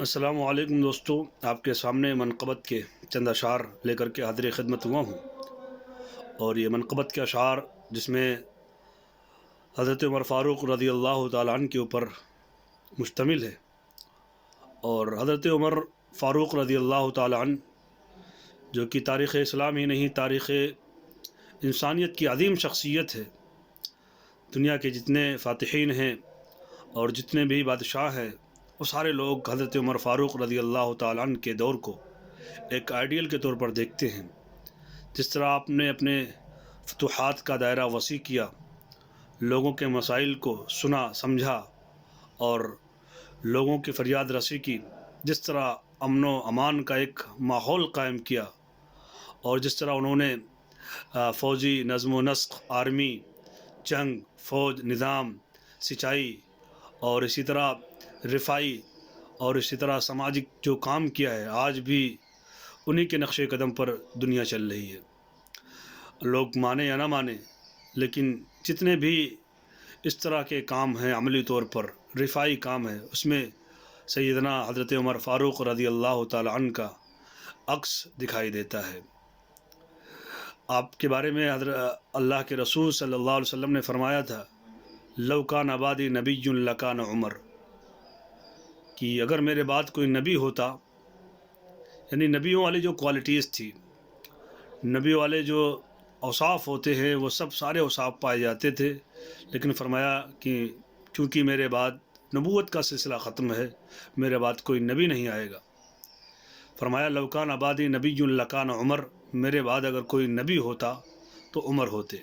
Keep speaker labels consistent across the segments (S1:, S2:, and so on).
S1: السلام علیکم دوستو، آپ کے سامنے منقبت کے چند اشعار لے کر کے حاضر خدمت ہوا ہوں، اور یہ منقبت کے اشعار جس میں حضرت عمر فاروق رضی اللہ تعالیٰ عنہ کے اوپر مشتمل ہے، اور حضرت عمر فاروق رضی اللہ تعالیٰ عنہ جو کہ تاریخ اسلام ہی نہیں، تاریخ انسانیت کی عظیم شخصیت ہے۔ دنیا کے جتنے فاتحین ہیں اور جتنے بھی بادشاہ ہیں، وہ سارے لوگ حضرت عمر فاروق رضی اللہ تعالیٰ عنہ کے دور کو ایک آئیڈیل کے طور پر دیکھتے ہیں۔ جس طرح آپ نے اپنے فتوحات کا دائرہ وسیع کیا، لوگوں کے مسائل کو سنا سمجھا اور لوگوں کی فریاد رسی کی، جس طرح امن و امان کا ایک ماحول قائم کیا، اور جس طرح انہوں نے فوجی نظم و نسق، آرمی، جنگ، فوج، نظام، سچائی اور اسی طرح رفائی اور اسی طرح سماجی جو کام کیا ہے، آج بھی انہی کے نقش قدم پر دنیا چل رہی ہے۔ لوگ مانے یا نہ مانے، لیکن جتنے بھی اس طرح کے کام ہیں، عملی طور پر رفائی کام ہے، اس میں سیدنا حضرت عمر فاروق رضی اللہ تعالی عنہ کا عکس دکھائی دیتا ہے۔ آپ کے بارے میں حضرت اللہ کے رسول صلی اللہ علیہ وسلم نے فرمایا تھا، لو کان بعدی نبی لکان عمر، کہ اگر میرے بعد کوئی نبی ہوتا، یعنی نبیوں والی جو کوالٹیز تھی، نبیوں والے جو اوصاف ہوتے ہیں، وہ سب سارے اوصاف پائے جاتے تھے، لیکن فرمایا کہ چونکہ میرے بعد نبوت کا سلسلہ ختم ہے، میرے بعد کوئی نبی نہیں آئے گا۔ فرمایا لو کان بعدی نبی لکان عمر، میرے بعد اگر کوئی نبی ہوتا تو عمر ہوتے۔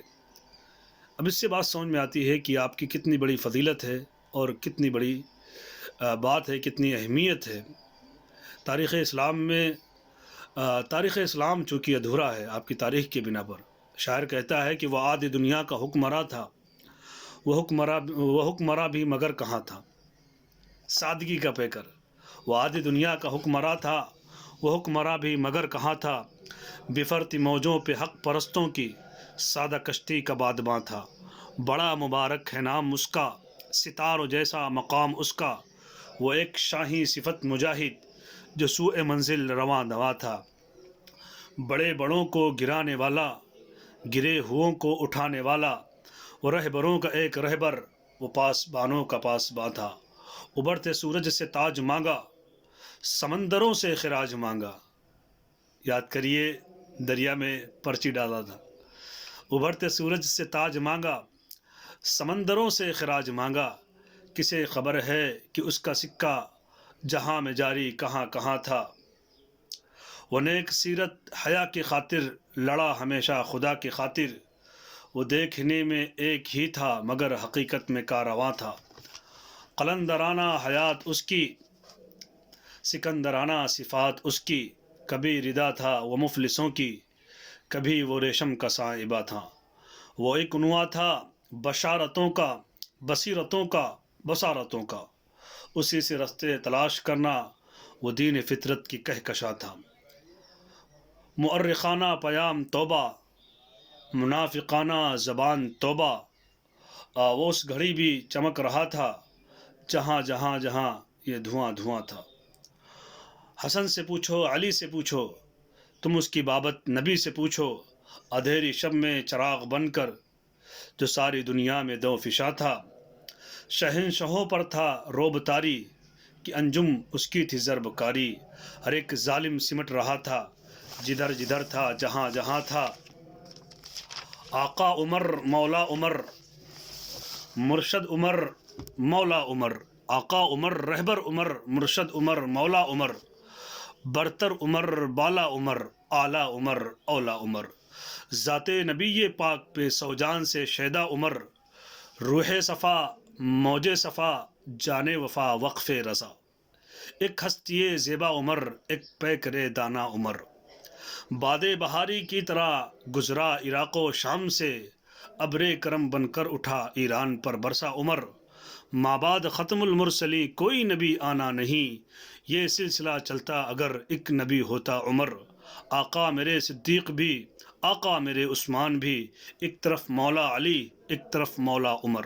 S1: اب اس سے بات سمجھ میں آتی ہے کہ آپ کی کتنی بڑی فضیلت ہے اور کتنی بڑی بات ہے، کتنی اہمیت ہے تاریخ اسلام میں۔ تاریخ اسلام چونکہ ادھورا ہے آپ کی تاریخ کے بنا پر، شاعر کہتا ہے کہ وہ آدِ دنیا کا حکمراں تھا، وہ حکمراں بھی مگر کہاں تھا، سادگی کا پیکر۔ وہ آدِ دنیا کا حکمراں تھا، وہ حکمراں بھی مگر کہاں تھا، بفرتی موجوں پہ حق پرستوں کی سادہ کشتی کا بادباں تھا۔ بڑا مبارک ہے نام اس کا، ستاروں جیسا مقام اس کا، وہ ایک شاہی صفت مجاہد جو سوئے منزل رواں دواں تھا۔ بڑے بڑوں کو گرانے والا، گرے ہوئوں کو اٹھانے والا، وہ رہبروں کا ایک رہبر، وہ پاسبانوں کا پاسباں تھا۔ ابھرتے سورج سے تاج مانگا، سمندروں سے خراج مانگا۔ یاد کریے، دریا میں پرچی ڈالا تھا۔ ابھرتے سورج سے تاج مانگا، سمندروں سے خراج مانگا، کسے خبر ہے کہ اس کا سکہ جہاں میں جاری کہاں کہاں تھا۔ وہ نیک سیرت حیا کی خاطر لڑا ہمیشہ خدا کی خاطر، وہ دیکھنے میں ایک ہی تھا مگر حقیقت میں کارواں تھا۔ قلندرانہ حیات اس کی، سکندرانہ صفات اس کی، کبھی ردا تھا وہ مفلسوں کی، کبھی وہ ریشم کا سائبہ تھا۔ وہ ایک عنوان تھا بشارتوں کا، بصیرتوں کا، بصارتوں کا، اسی سے رستے تلاش کرنا، وہ دین فطرت کی کہکشاں تھا۔ مؤرخانہ پیام توبہ، منافقانہ زبان توبہ، وہ اس گھڑی بھی چمک رہا تھا جہاں جہاں جہاں یہ دھواں دھواں تھا۔ حسن سے پوچھو، علی سے پوچھو، تم اس کی بابت نبی سے پوچھو، اندھیری شب میں چراغ بن کر جو ساری دنیا میں دو فشاں تھا۔ شہنشاہوں پر تھا روب تاری، کہ انجم اس کی تھی ضرب کاری، ہر ایک ظالم سمٹ رہا تھا جدھر جدھر تھا جہاں جہاں تھا۔ آقا عمر، مولا عمر، مرشد عمر، مولا عمر، آقا عمر، رہبر عمر، مرشد عمر، مولا عمر، برتر عمر، بالا عمر، اعلیٰ عمر، اولا عمر، ذات نبی پاک پہ سو جان سے شیدا عمر، روح صفا، موج صفا، جان وفا، وقف رضا، ایک ہستی زیبا عمر، ایک پیکرے دانا عمر، باد بہاری کی طرح گزرا عراق و شام سے، ابر کرم بن کر اٹھا ایران پر برسا عمر، مابعد ختم المرسلی کوئی نبی آنا نہیں، یہ سلسلہ چلتا اگر ایک نبی ہوتا عمر، آقا میرے صدیق بھی، آقا میرے عثمان بھی، ایک طرف مولا علی، ایک طرف مولا عمر۔